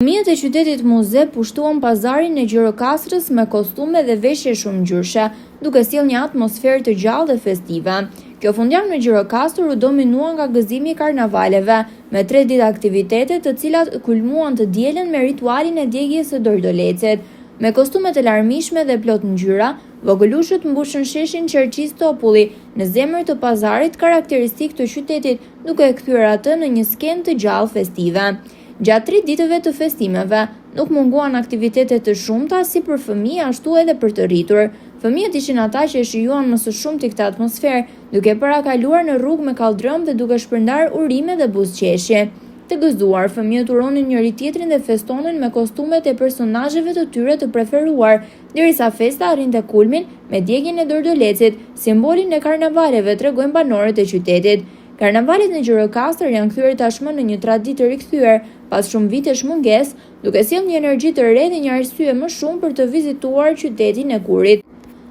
Fëmijët e qytetit Muze pushtuan pazarin e Gjirokastrës me kostume dhe veshje shumë ngjyrshë, duke sjellë një atmosferë të gjallë dhe festive. Kjo fundjavë në Gjirokastër u dominua nga gëzimi i karnavaleve, me 3 ditë aktivitete të cilat kulmuan të dielën me ritualin e djegjes së dordolecit. Me kostume të larmishme dhe plot ngjyra, vogëlushët mbushën sheshin Qerqis Topulli në zemër të pazarit karakteristik të qytetit, duke kthyer atë në një skenë të gjallë festive. Gjatë 3 ditëve të festimeve, nuk munguan aktivitete të shumta si për fëmijë ashtu edhe për të rritur. Fëmijët ishin ata që shijuan më së shumti këtë atmosferë, duke parakaluar në rrugë me kaldrëm dhe duke shpërndar urime dhe buzëqeshje. Të gëzuar, fëmijët uronin njëri tjetrin dhe festonin me kostumet e personazheve të tyre të preferuar, derisa festa arrinte kulmin me djegjen e dordolecit, simbolin e karnavaleve, tregojnë banorët e qytetit. Karnavalet në Gjirokastër janë kthyer tashmë në një traditë të rikthyer, pas shumë vitesh mungesë, duke sjellë një energji të re dhe një arsye më shumë për të vizituar qytetin e Kurit.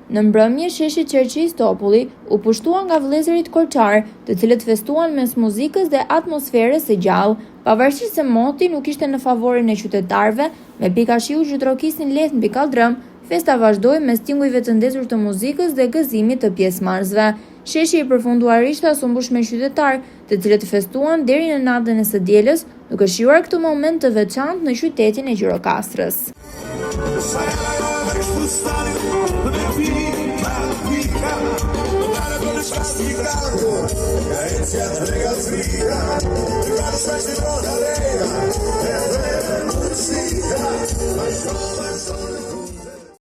Në mbrëmje, sheshi Qerqis Topulli u pushtua nga vëllezërit Korçar, të cilët festuan mes muzikës dhe atmosferës së gjallë. Pavarësisht se moti nuk ishte në favorin e qytetarëve, me pika shiu që trokisin lehtë mbi kaldrëm, festa vazhdoi me stingujve të ndezur të muzikës dhe gëzimit të pjesëmarrësve. Sheshi i përfunduar ishte u mbush me qytetarë, të cilët festuan deri në natën e së dielës, duke shijuar këtë moment të veçantë në qytetin e Gjirokastrës.